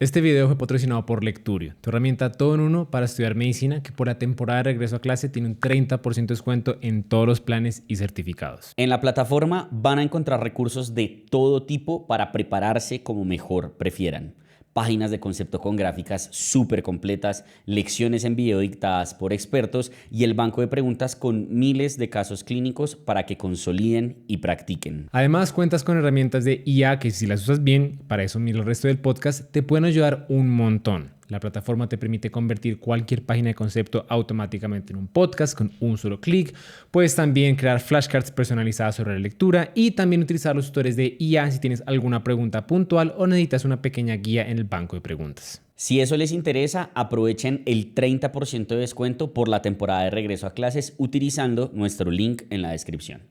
Este video fue patrocinado por Lecturio, tu herramienta todo en uno para estudiar medicina que por la temporada de regreso a clase tiene un 30% de descuento en todos los planes y certificados. En la plataforma van a encontrar recursos de todo tipo para prepararse como mejor prefieran. Páginas de concepto con gráficas súper completas, lecciones en video dictadas por expertos y el banco de preguntas con miles de casos clínicos para que consoliden y practiquen. Además, cuentas con herramientas de IA que si las usas bien, para eso mira el resto del podcast, te pueden ayudar un montón. La plataforma te permite convertir cualquier página de concepto automáticamente en un podcast con un solo clic. Puedes también crear flashcards personalizadas sobre la lectura y también utilizar los tutores de IA si tienes alguna pregunta puntual o necesitas una pequeña guía en el banco de preguntas. Si eso les interesa, aprovechen el 30% de descuento por la temporada de regreso a clases utilizando nuestro link en la descripción.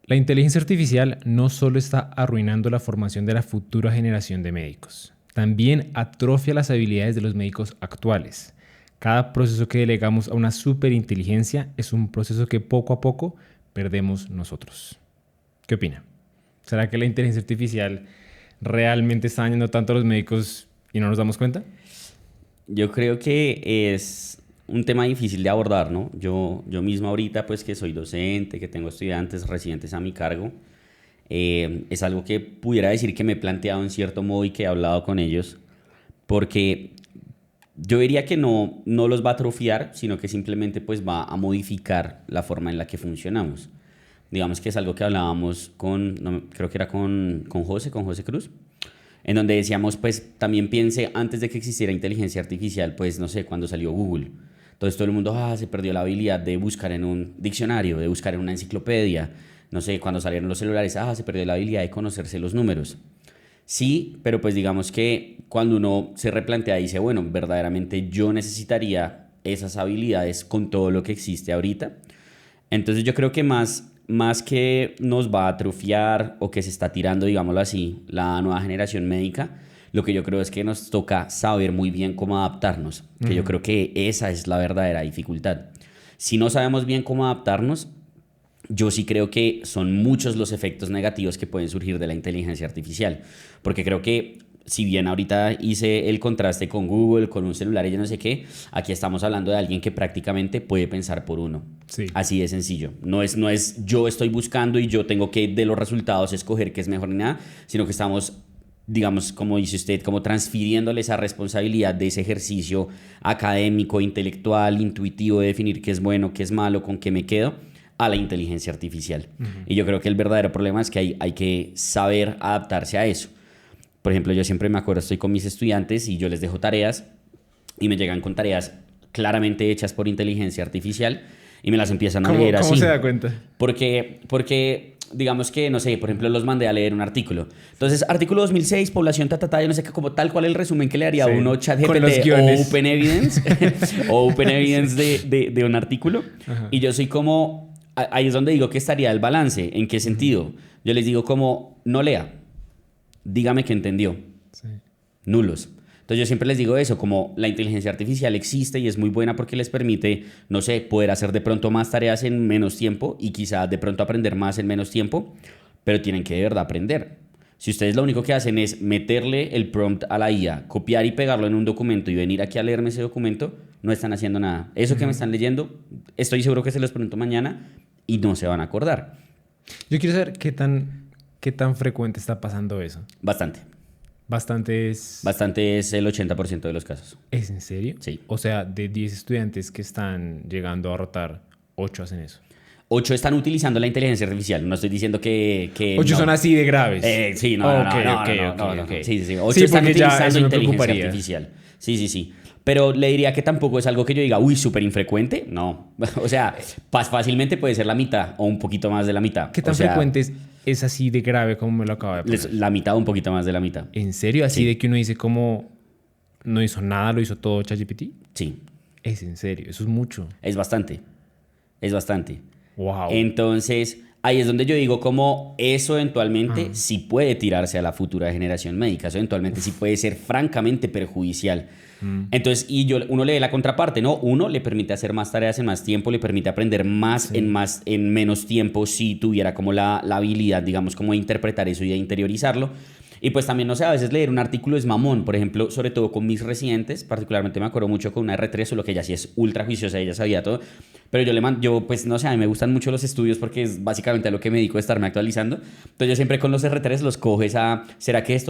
La inteligencia artificial no solo está arruinando la formación de la futura generación de médicos, también atrofia las habilidades de los médicos actuales. Cada proceso que delegamos a una superinteligencia es un proceso que poco a poco perdemos nosotros. ¿Qué opina? ¿Será que la inteligencia artificial realmente está dañando tanto a los médicos y no nos damos cuenta? Yo creo que es un tema difícil de abordar, ¿no? Yo mismo ahorita, pues que soy docente, que tengo estudiantes residentes a mi cargo, es algo que pudiera decir que me he planteado en cierto modo y que he hablado con ellos, porque yo diría que no los va a atrofiar, sino que simplemente pues va a modificar la forma en la que funcionamos. Digamos que es algo que hablábamos creo que era con José Cruz, en donde decíamos, pues también piense antes de que existiera inteligencia artificial, pues no sé, cuando salió Google. Entonces todo el mundo se perdió la habilidad de buscar en un diccionario, de buscar en una enciclopedia. No sé, cuando salieron los celulares, se perdió la habilidad de conocerse los números. Sí, pero pues digamos que cuando uno se replantea y dice, bueno, verdaderamente yo necesitaría esas habilidades con todo lo que existe ahorita. Entonces yo creo que más que nos va a atrofiar o que se está tirando, digámoslo así, la nueva generación médica, lo que yo creo es que nos toca saber muy bien cómo adaptarnos, que yo creo que esa es la verdadera dificultad. Si no sabemos bien cómo adaptarnos, yo sí creo que son muchos los efectos negativos que pueden surgir de la inteligencia artificial, porque creo que si bien ahorita hice el contraste con Google, con un celular y yo no sé qué, aquí estamos hablando de alguien que prácticamente puede pensar por uno. Sí. Así de sencillo. No es yo estoy buscando y yo tengo que de los resultados escoger qué es mejor ni nada, sino que estamos, digamos, como dice usted, como transfiriéndole esa responsabilidad de ese ejercicio académico, intelectual, intuitivo de definir qué es bueno, qué es malo, con qué me quedo, a la inteligencia artificial. Y yo creo que el verdadero problema es que hay que saber adaptarse a eso. Por ejemplo, yo siempre me acuerdo, estoy con mis estudiantes y yo les dejo tareas y me llegan con tareas claramente hechas por inteligencia artificial y me las empiezan a leer así. ¿Cómo se da cuenta? Porque digamos que, no sé, por ejemplo, los mandé a leer un artículo. Entonces, artículo 2006, población, yo no sé qué, como tal cual el resumen que le haría uno ChatGPT o OpenEvidence, o OpenEvidence de un artículo. Ajá. Y yo soy como, ahí es donde digo que estaría el balance. ¿En qué sentido? Yo les digo como, no lea. Dígame que entendió. Sí. Nulos. Entonces yo siempre les digo eso, como la inteligencia artificial existe y es muy buena porque les permite, no sé, poder hacer de pronto más tareas en menos tiempo y quizá de pronto aprender más en menos tiempo, pero tienen que de verdad aprender. Si ustedes lo único que hacen es meterle el prompt a la IA, copiar y pegarlo en un documento y venir aquí a leerme ese documento, no están haciendo nada. Eso que me están leyendo, estoy seguro que se los pregunto mañana y no se van a acordar. Yo quiero saber qué tan frecuente está pasando eso. Bastante. Bastante es el 80% de los casos. ¿Es en serio? Sí. O sea, de 10 estudiantes que están llegando a rotar, 8 hacen eso. 8 están utilizando la inteligencia artificial. No estoy diciendo que 8 son así de graves. Sí, no. Sí. 8 sí, están utilizando inteligencia artificial. Sí. Pero le diría que tampoco es algo que yo diga, uy, súper infrecuente. No. O sea, fácilmente puede ser la mitad o un poquito más de la mitad. ¿Qué tan frecuente es así de grave como me lo acaba de poner? La mitad o un poquito más de la mitad. ¿En serio? ¿Así de que uno dice como no hizo nada, lo hizo todo ChatGPT? Sí. ¿Es en serio? Eso es mucho. Es bastante. Wow. Entonces, ahí es donde yo digo como eso eventualmente sí puede tirarse a la futura generación médica. Eso eventualmente sí puede ser francamente perjudicial. Entonces, uno lee la contraparte, ¿no? Uno le permite hacer más tareas en más tiempo, le permite aprender más en menos tiempo si tuviera como la habilidad, digamos, como de interpretar eso y de interiorizarlo. Y pues también, no sé, a veces leer un artículo es mamón. Por ejemplo, sobre todo con mis residentes, particularmente me acuerdo mucho con una R3, solo que ella sí es ultra juiciosa, ella sabía todo. Pero yo pues no sé, a mí me gustan mucho los estudios porque es básicamente a lo que me dedico de estarme actualizando. Entonces yo siempre con los R3 los cojo esa, ¿será que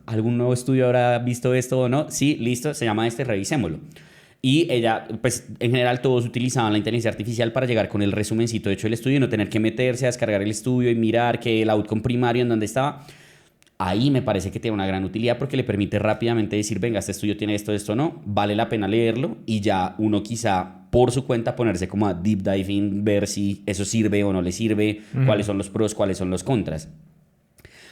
algún nuevo estudio habrá visto esto o no? Sí, listo, se llama revisémoslo. Y ella, pues en general todos utilizaban la inteligencia artificial para llegar con el resumencito hecho del estudio y no tener que meterse a descargar el estudio y mirar que el outcome primario en donde estaba. Ahí me parece que tiene una gran utilidad porque le permite rápidamente decir, venga, este estudio tiene esto, esto no, vale la pena leerlo y ya uno quizá por su cuenta ponerse como a deep diving, ver si eso sirve o no le sirve, cuáles son los pros, cuáles son los contras.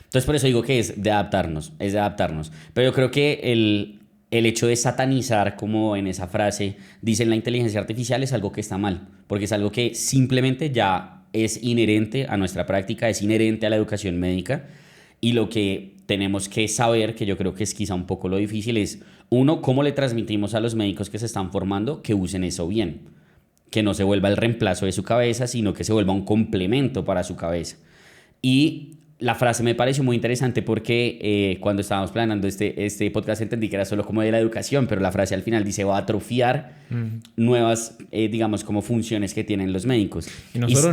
Entonces por eso digo que es de adaptarnos, es de adaptarnos. Pero yo creo que el hecho de satanizar, como en esa frase dicen la inteligencia artificial, es algo que está mal, porque es algo que simplemente ya es inherente a nuestra práctica, es inherente a la educación médica. Y lo que tenemos que saber, que yo creo que es quizá un poco lo difícil, es, uno, cómo le transmitimos a los médicos que se están formando que usen eso bien, que no se vuelva el reemplazo de su cabeza, sino que se vuelva un complemento para su cabeza. Y la frase me pareció muy interesante porque cuando estábamos planeando este podcast entendí que era solo como de la educación, pero la frase al final dice va a atrofiar nuevas, digamos, como funciones que tienen los médicos. Y no solo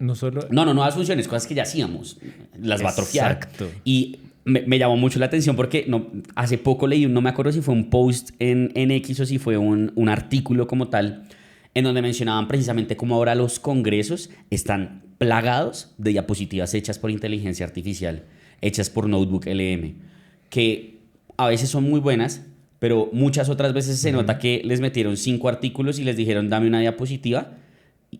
no solo... No, nuevas funciones, cosas que ya hacíamos, las va a atrofiar. Exacto. Y me llamó mucho la atención porque hace poco leí, no me acuerdo si fue un post en X o si fue un artículo como tal, en donde mencionaban precisamente cómo ahora los congresos están plagados de diapositivas hechas por inteligencia artificial, hechas por Notebook LM, que a veces son muy buenas, pero muchas otras veces se nota que les metieron 5 artículos y les dijeron dame una diapositiva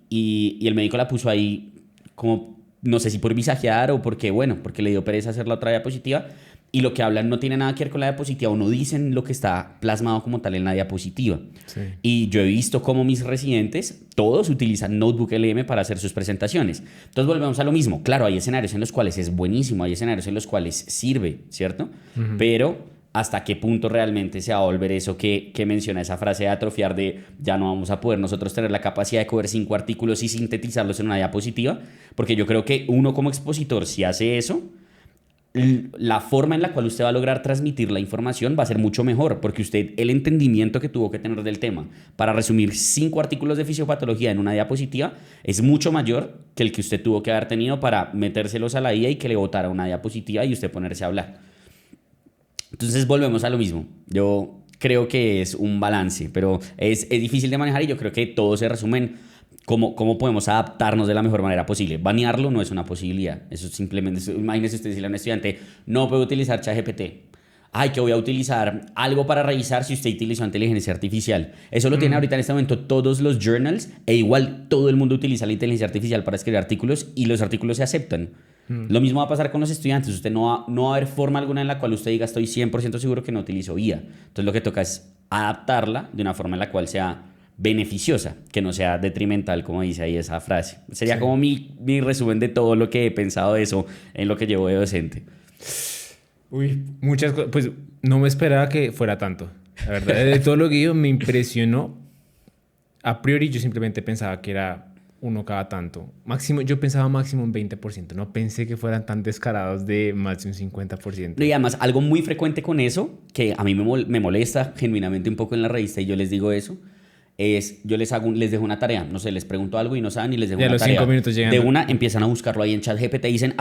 y el médico la puso ahí como, no sé si por visajear o porque, bueno, porque le dio pereza hacer la otra diapositiva y lo que hablan no tiene nada que ver con la diapositiva o no dicen lo que está plasmado como tal en la diapositiva. Sí. Y yo he visto cómo mis residentes, todos utilizan Notebook LM para hacer sus presentaciones. Entonces volvemos a lo mismo. Claro, hay escenarios en los cuales es buenísimo, hay escenarios en los cuales sirve, ¿cierto? Pero hasta qué punto realmente se va a volver eso que menciona esa frase de atrofiar de ya no vamos a poder nosotros tener la capacidad de coger 5 artículos y sintetizarlos en una diapositiva, porque yo creo que uno como expositor si hace eso, la forma en la cual usted va a lograr transmitir la información va a ser mucho mejor, porque usted, el entendimiento que tuvo que tener del tema para resumir 5 artículos de fisiopatología en una diapositiva es mucho mayor que el que usted tuvo que haber tenido para metérselos a la IA y que le botara una diapositiva y usted ponerse a hablar. Entonces volvemos a lo mismo. Yo creo que es un balance, pero es difícil de manejar y yo creo que todo se resume en cómo podemos adaptarnos de la mejor manera posible. Banearlo no es una posibilidad. Eso simplemente, imagínese usted decirle a un estudiante, no puedo utilizar ChatGPT. Ay, que voy a utilizar algo para revisar si usted utilizó inteligencia artificial. Eso lo tiene ahorita en este momento todos los journals e igual todo el mundo utiliza la inteligencia artificial para escribir artículos y los artículos se aceptan. Lo mismo va a pasar con los estudiantes. Usted no va a haber forma alguna en la cual usted diga estoy 100% seguro que no utilizo IA. Entonces lo que toca es adaptarla de una forma en la cual sea beneficiosa, que no sea detrimental, como dice ahí esa frase. Sería como mi resumen de todo lo que he pensado de eso en lo que llevo de docente. Uy, muchas cosas. Pues no me esperaba que fuera tanto. La verdad, de todo lo que yo me impresionó. A priori yo simplemente pensaba que era uno cada tanto. Máximo, yo pensaba máximo un 20%. No pensé que fueran tan descarados de más de un 50%. Y además, algo muy frecuente con eso, que a mí me molesta genuinamente un poco en la revista y yo les digo eso, es yo les dejo una tarea, no sé, les pregunto algo y no saben y les dejo ya una los tarea. 5 minutos llegan. De una empiezan a buscarlo ahí en ChatGPT y dicen,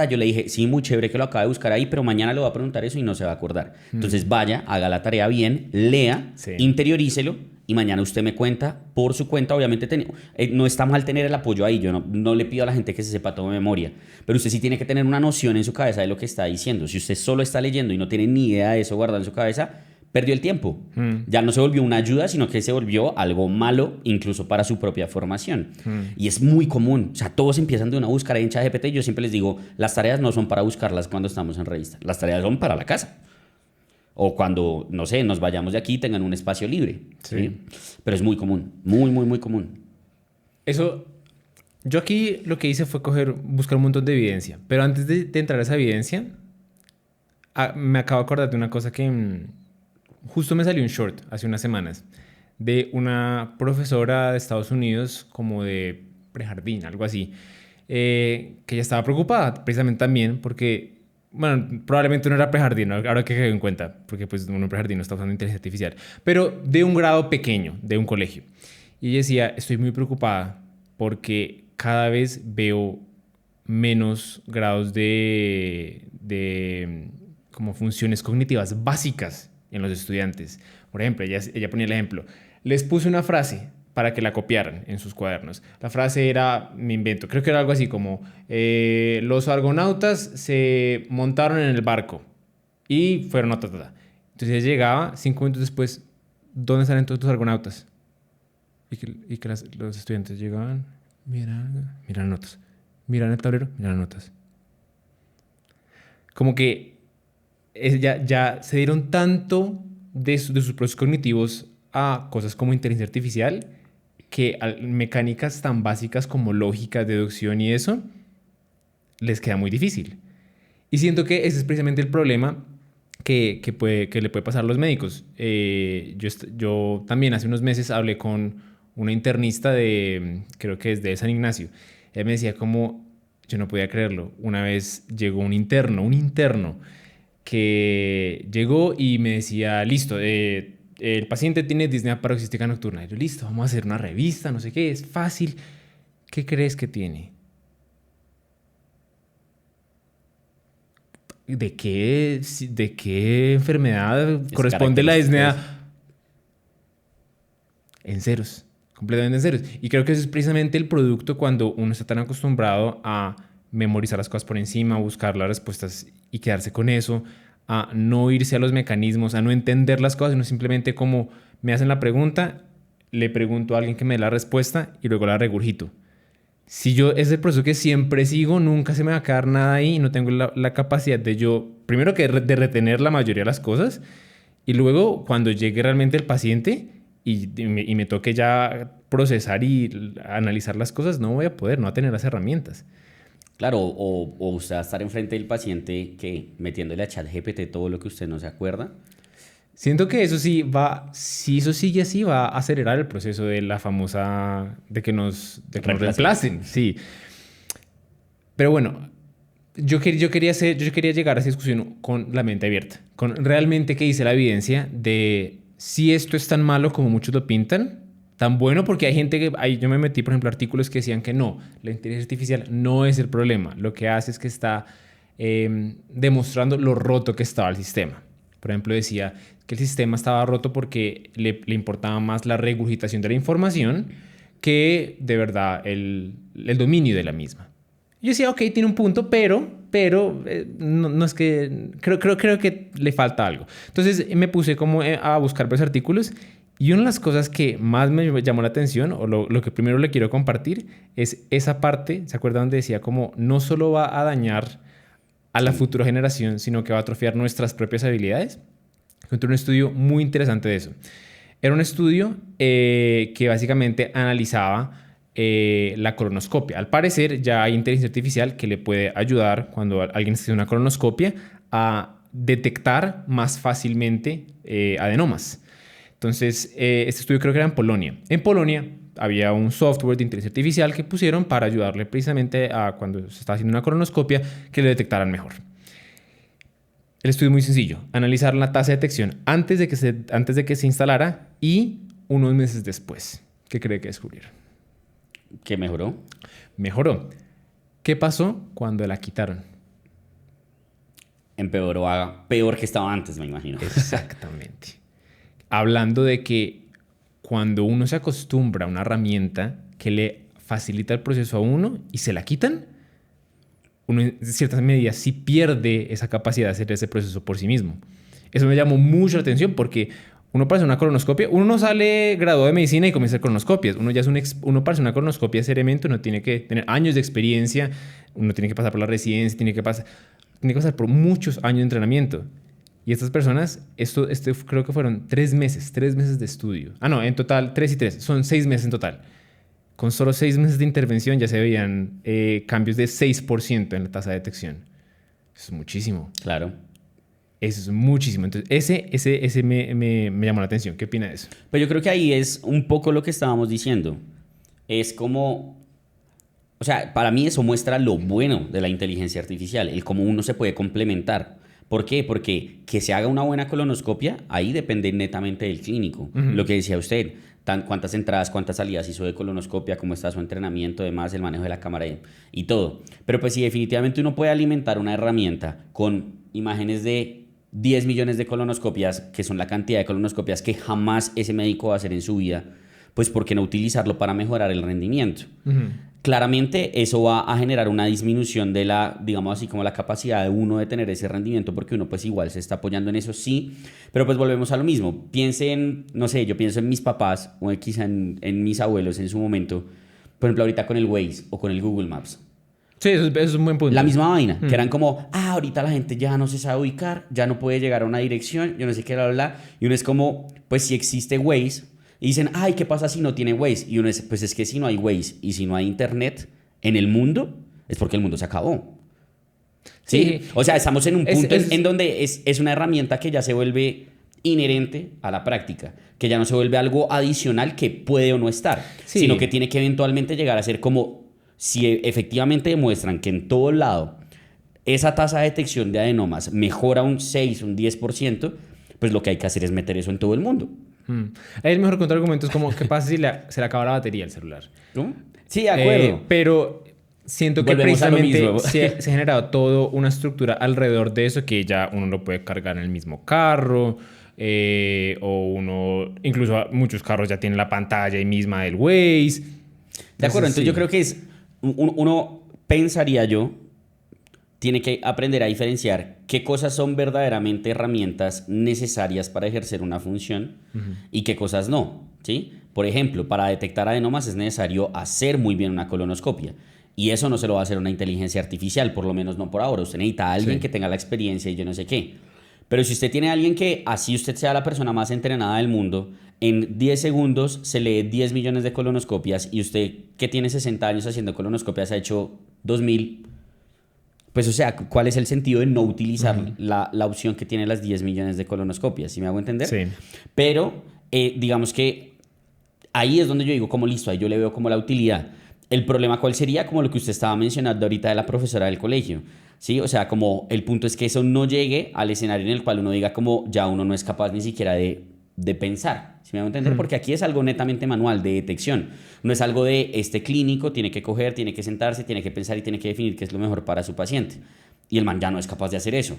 yo le dije, sí, muy chévere que lo acaba de buscar ahí, pero mañana le voy a preguntar eso y no se va a acordar. Entonces vaya, haga la tarea bien, lea, interiorícelo y mañana usted me cuenta por su cuenta. Obviamente no está mal tener el apoyo ahí, yo no le pido a la gente que se sepa todo de memoria, pero usted sí tiene que tener una noción en su cabeza de lo que está diciendo. Si usted solo está leyendo y no tiene ni idea de eso guardado en su cabeza, perdió el tiempo. Ya no se volvió una ayuda, sino que se volvió algo malo, incluso para su propia formación. Y es muy común. O sea, todos empiezan de una búsqueda en ChatGPT. Yo siempre les digo, las tareas no son para buscarlas cuando estamos en revista. Las tareas son para la casa. O cuando, no sé, nos vayamos de aquí y tengan un espacio libre. ¿Sí? Pero es muy común. Muy, muy, muy común. Eso... Yo aquí lo que hice fue buscar un montón de evidencia. Pero antes de entrar a esa evidencia, me acabo de acordar de una cosa que... Justo me salió un short hace unas semanas de una profesora de Estados Unidos como de prejardín, algo así, que ella estaba preocupada precisamente también porque bueno, probablemente no era prejardino, ahora que quedo en cuenta, porque pues uno en prejardino está usando inteligencia artificial, pero de un grado pequeño, de un colegio. Y ella decía, estoy muy preocupada porque cada vez veo menos grados de como funciones cognitivas básicas en los estudiantes. Por ejemplo, ella ponía el ejemplo, les puse una frase para que la copiaran en sus cuadernos. La frase era, me invento, creo que era algo así como, los argonautas se montaron en el barco y fueron a ta, ta, ta. Entonces ella llegaba 5 minutos después, ¿dónde están entonces tus argonautas? Y que los estudiantes llegaban, miran notas, miran el tablero, miran notas. Como que ya se dieron tanto de sus procesos cognitivos a cosas como inteligencia artificial que a mecánicas tan básicas como lógica, deducción y eso les queda muy difícil. Y siento que ese es precisamente el problema que le puede pasar a los médicos. Yo también hace unos meses hablé con una internista creo que es de San Ignacio. Ella me decía como, yo no podía creerlo. Una vez llegó un interno que llegó y me decía, listo, el paciente tiene disnea paroxística nocturna. Y yo, listo, vamos a hacer una revista, no sé qué, es fácil. ¿Qué crees que tiene? ¿De qué enfermedad corresponde la disnea? En ceros, completamente en ceros. Y creo que eso es precisamente el producto cuando uno está tan acostumbrado a memorizar las cosas por encima, buscar las respuestas y quedarse con eso, a no irse a los mecanismos, a no entender las cosas, sino simplemente como me hacen la pregunta, le pregunto a alguien que me dé la respuesta y luego la regurgito. Si yo es el proceso que siempre sigo, nunca se me va a quedar nada ahí y no tengo la capacidad de yo, primero que de retener la mayoría de las cosas y luego cuando llegue realmente el paciente y me toque ya procesar y analizar las cosas, no voy a poder, no voy a tener las herramientas. Claro, o usted va a estar enfrente del paciente que metiéndole a ChatGPT todo lo que usted no se acuerda. Siento que eso sí si eso sigue así, va a acelerar el proceso de la famosa, de que nos reemplacen. Sí. Pero bueno, yo quería llegar a esa discusión con la mente abierta, con realmente qué dice la evidencia de si esto es tan malo como muchos lo pintan, tan bueno, porque hay gente yo me metí, por ejemplo, artículos que decían que no, la inteligencia artificial no es el problema, lo que hace es que está demostrando lo roto que estaba el sistema. Por ejemplo, decía que el sistema estaba roto porque le importaba más la regurgitación de la información que de verdad el dominio de la misma. Yo decía, ok, tiene un punto, pero no es que... Creo que le falta algo. Entonces me puse como a buscar varios artículos y una de las cosas que más me llamó la atención, o lo que primero le quiero compartir, es esa parte, ¿se acuerdan donde decía como no solo va a dañar a la futura generación, sino que va a atrofiar nuestras propias habilidades? Encontré un estudio muy interesante de eso. Era un estudio que básicamente analizaba la colonoscopia. Al parecer ya hay inteligencia artificial que le puede ayudar cuando alguien está haciendo una colonoscopia a detectar más fácilmente adenomas. Entonces, este estudio creo que era en Polonia. En Polonia había un software de inteligencia artificial que pusieron para ayudarle precisamente a cuando se está haciendo una colonoscopia que le detectaran mejor. El estudio es muy sencillo. Analizar la tasa de detección antes de que se instalara y unos meses después. ¿Qué cree que descubrieron? ¿Qué mejoró? Mejoró. ¿Qué pasó cuando la quitaron? Empeoró a peor que estaba antes, me imagino. Exactamente. Hablando de que cuando uno se acostumbra a una herramienta que le facilita el proceso a uno y se la quitan, uno en ciertas medidas sí pierde esa capacidad de hacer ese proceso por sí mismo. Eso me llamó mucho la atención porque uno para hacer una colonoscopia, uno no sale graduado de medicina y comienza a hacer colonoscopias. Uno para hacer una colonoscopia seriamente, uno tiene que tener años de experiencia, uno tiene que pasar por la residencia, tiene que pasar por muchos años de entrenamiento. Y estas personas, esto creo que fueron 3 meses de estudio. No, en total 3 y 3, son 6 meses en total. Con solo 6 meses de intervención ya se veían cambios de 6% en la tasa de detección. Eso es muchísimo. Claro. Eso es muchísimo. Entonces, ese me llamó la atención. ¿Qué opina de eso? Pero yo creo que ahí es un poco lo que estábamos diciendo. Es como O sea, para mí eso muestra lo bueno de la inteligencia artificial, el cómo uno se puede complementar. ¿Por qué? Porque que se haga una buena colonoscopia, ahí depende netamente del clínico. Lo que decía usted, cuántas entradas, cuántas salidas hizo de colonoscopia, cómo está su entrenamiento, demás, el manejo de la cámara y todo. Pero pues si definitivamente uno puede alimentar una herramienta con imágenes de 10 millones de colonoscopias, que son la cantidad de colonoscopias que jamás ese médico va a hacer en su vida, pues ¿por qué no utilizarlo para mejorar el rendimiento? Claramente eso va a generar una disminución de la, digamos así, como la capacidad de uno de tener ese rendimiento, porque uno pues igual se está apoyando en eso, sí, pero pues volvemos a lo mismo. Piense en, no sé, yo pienso en mis papás o quizá en mis abuelos en su momento, por ejemplo ahorita con el Waze o con el Google Maps. Sí, eso es un buen punto. La misma vaina, que eran como, ahorita la gente ya no se sabe ubicar, ya no puede llegar a una dirección, yo no sé qué, bla, bla, bla. Y uno es como, pues si existe Waze, y dicen, ay, ¿qué pasa si no tiene Waze? Y uno es, pues es que si no hay Waze y si no hay internet en el mundo, es porque el mundo se acabó. ¿Sí? O sea, estamos en un punto en donde es una herramienta que ya se vuelve inherente a la práctica, que ya no se vuelve algo adicional que puede o no estar, sino que tiene que eventualmente llegar a ser como, si efectivamente demuestran que en todo lado esa tasa de detección de adenomas mejora un 6, un 10%, pues lo que hay que hacer es meter eso en todo el mundo. Ahí el mejor contraargumento es como, ¿qué pasa si se le acaba la batería al celular? ¿No? Sí, de acuerdo. Pero siento que precisamente se ha generado toda una estructura alrededor de eso que ya uno lo puede cargar en el mismo carro, o uno, incluso muchos carros ya tienen la pantalla ahí misma del Waze. De acuerdo, entonces yo creo que uno pensaría yo, tiene que aprender a diferenciar qué cosas son verdaderamente herramientas necesarias para ejercer una función y qué cosas no, ¿sí? Por ejemplo, para detectar adenomas es necesario hacer muy bien una colonoscopia. Y eso no se lo va a hacer una inteligencia artificial, por lo menos no por ahora. Usted necesita a alguien que tenga la experiencia y yo no sé qué. Pero si usted tiene a alguien que, así usted sea la persona más entrenada del mundo, en 10 segundos se lee 10 millones de colonoscopias y usted que tiene 60 años haciendo colonoscopias ha hecho 2000, pues o sea, ¿cuál es el sentido de no utilizar la opción que tiene las 10 millones de colonoscopias? ¿Sí me hago entender? Sí. Pero digamos que ahí es donde yo digo, como listo, ahí yo le veo como la utilidad. El problema, ¿cuál sería? Como lo que usted estaba mencionando ahorita de la profesora del colegio, ¿sí? O sea, como el punto es que eso no llegue al escenario en el cual uno diga como ya uno no es capaz ni siquiera de pensar, ¿sí me hago entender? Porque aquí es algo netamente manual, de detección. No es algo de este clínico, tiene que coger, tiene que sentarse, tiene que pensar y tiene que definir qué es lo mejor para su paciente. Y el man ya no es capaz de hacer eso.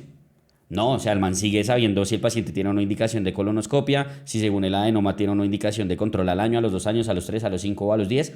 No, o sea, el man sigue sabiendo si el paciente tiene una indicación de colonoscopia, si según el adenoma tiene una indicación de control al año, a los 2 años, a los 3, a los 5 o a los 10.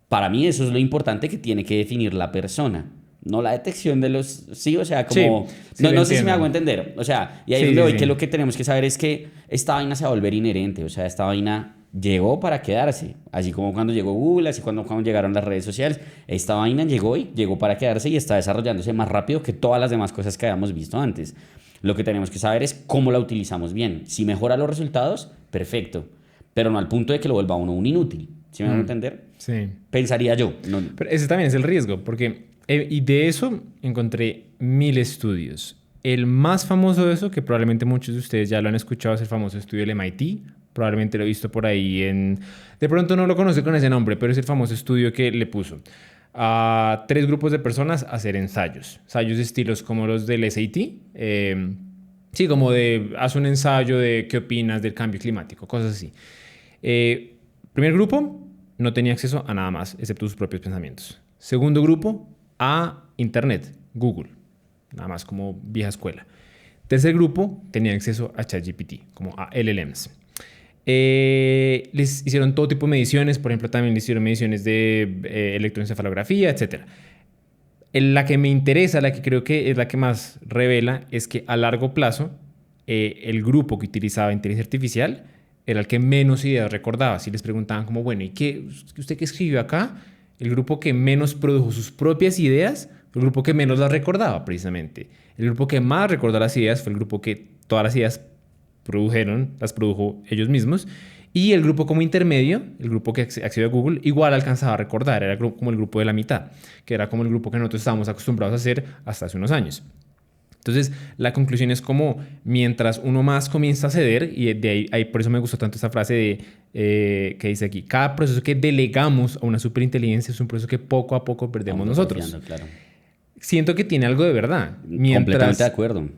Para mí eso es lo importante que tiene que definir la persona, no la detección de los... Sí, o sea, como... Sí, no sé si me hago entender. O sea, y ahí es donde voy, que lo que tenemos que saber es que esta vaina se va a volver inherente. O sea, esta vaina llegó para quedarse. Así como cuando llegó Google, así cuando llegaron las redes sociales. Esta vaina llegó para quedarse y está desarrollándose más rápido que todas las demás cosas que habíamos visto antes. Lo que tenemos que saber es cómo la utilizamos bien. Si mejora los resultados, perfecto. Pero no al punto de que lo vuelva a uno un inútil. ¿Sí me hago entender? Sí. Pensaría yo. No. Pero ese también es el riesgo, porque... y de eso encontré 1000 estudios. El más famoso de eso, que probablemente muchos de ustedes ya lo han escuchado, es el famoso estudio del MIT. Probablemente lo he visto por ahí en... De pronto no lo conoce con ese nombre, pero es el famoso estudio que le puso a 3 grupos de personas a hacer ensayos. Ensayos de estilos como los del SAT. Sí, como de haz un ensayo de qué opinas del cambio climático, cosas así. Primer grupo no tenía acceso a nada más, excepto sus propios pensamientos. Segundo grupo, a Internet, Google, nada más como vieja escuela. Tercer grupo tenía acceso a ChatGPT, como a LLMs. Les hicieron todo tipo de mediciones, por ejemplo, también les hicieron mediciones de electroencefalografía, etc. La que me interesa, la que creo que es la que más revela, es que a largo plazo el grupo que utilizaba inteligencia artificial era el que menos ideas recordaba. Si les preguntaban como, bueno, ¿y qué, usted qué escribió acá? El grupo que menos produjo sus propias ideas fue el grupo que menos las recordaba, precisamente. El grupo que más recordó las ideas fue el grupo que todas las ideas las produjo ellos mismos. Y el grupo como intermedio, el grupo que accedió a Google, igual alcanzaba a recordar. Era como el grupo de la mitad, que era como el grupo que nosotros estábamos acostumbrados a hacer hasta hace unos años. Entonces, la conclusión es como mientras uno más comienza a ceder, y de ahí por eso me gustó tanto esta frase que dice aquí, cada proceso que delegamos a una superinteligencia es un proceso que poco a poco perdemos nosotros. Claro. Siento que tiene algo de verdad. Completamente de acuerdo.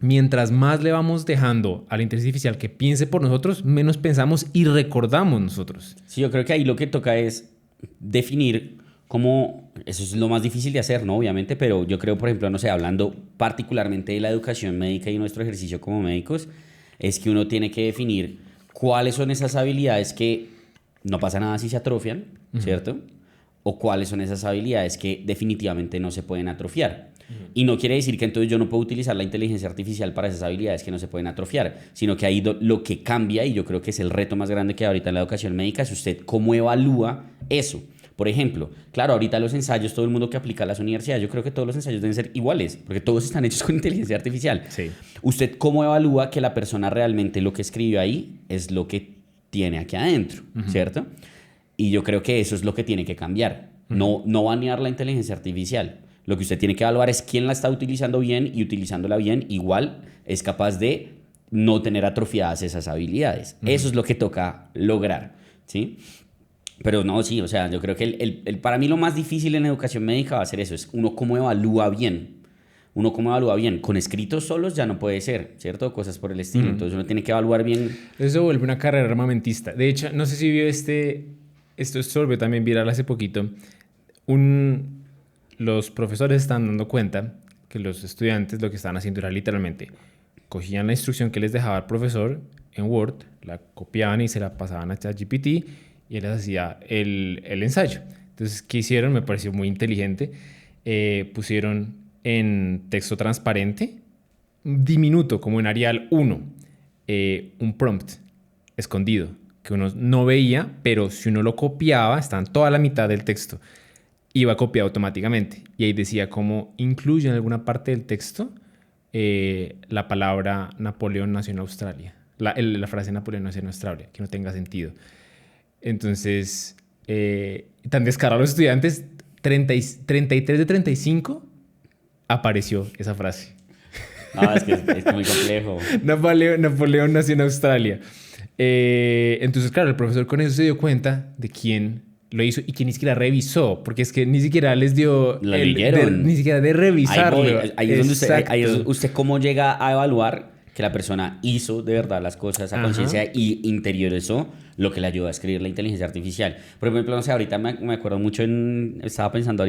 Mientras más le vamos dejando a la inteligencia artificial que piense por nosotros, menos pensamos y recordamos nosotros. Sí, yo creo que ahí lo que toca es definir cómo, eso es lo más difícil de hacer, ¿no? Obviamente, pero yo creo, por ejemplo, no sé, hablando particularmente de la educación médica y nuestro ejercicio como médicos, es que uno tiene que definir cuáles son esas habilidades que no pasa nada si se atrofian, ¿cierto? O cuáles son esas habilidades que definitivamente no se pueden atrofiar. Y no quiere decir que entonces yo no puedo utilizar la inteligencia artificial para esas habilidades que no se pueden atrofiar, sino que ahí lo que cambia, y yo creo que es el reto más grande que hay ahorita en la educación médica, es usted cómo evalúa eso. Por ejemplo, claro, ahorita los ensayos, todo el mundo que aplica a las universidades, yo creo que todos los ensayos deben ser iguales, porque todos están hechos con inteligencia artificial. Sí. ¿Usted cómo evalúa que la persona realmente lo que escribió ahí es lo que tiene aquí adentro, ¿cierto? Y yo creo que eso es lo que tiene que cambiar. No banear la inteligencia artificial. Lo que usted tiene que evaluar es quién la está utilizando bien, y utilizándola bien igual es capaz de no tener atrofiadas esas habilidades. Eso es lo que toca lograr, ¿sí? Pero no, sí, o sea, yo creo que para mí lo más difícil en educación médica va a ser eso, es uno cómo evalúa bien. Uno cómo evalúa bien. Con escritos solos ya no puede ser, ¿cierto? Cosas por el estilo. Entonces uno tiene que evaluar bien. Eso vuelve una carrera armamentista. De hecho, no sé si vio esto se volvió también viral hace poquito. Los profesores están dando cuenta que los estudiantes lo que estaban haciendo era literalmente cogían la instrucción que les dejaba el profesor en Word, la copiaban y se la pasaban a ChatGPT y él les hacía el ensayo. Entonces, ¿qué hicieron? Me pareció muy inteligente. Pusieron en texto transparente, diminuto, como en Arial 1, un prompt escondido que uno no veía, pero si uno lo copiaba, estaba en toda la mitad del texto. Iba copiado automáticamente. Y ahí decía cómo incluye en alguna parte del texto la palabra Napoleón nació en Australia. La frase Napoleón nació en Australia, que no tenga sentido. Entonces, tan descarados los estudiantes, 33 de 35 apareció esa frase. No, es que es muy complejo. Napoleón nació en Australia. Entonces, claro, el profesor con eso se dio cuenta de quién lo hizo y quién ni siquiera revisó, porque es que ni siquiera les dio ni siquiera de revisarlo. Ahí es donde usted cómo llega a evaluar que la persona hizo de verdad las cosas a conciencia y interiorizó lo que le ayudó a escribir la inteligencia artificial. Por ejemplo, no sé, ahorita me acuerdo mucho estaba pensando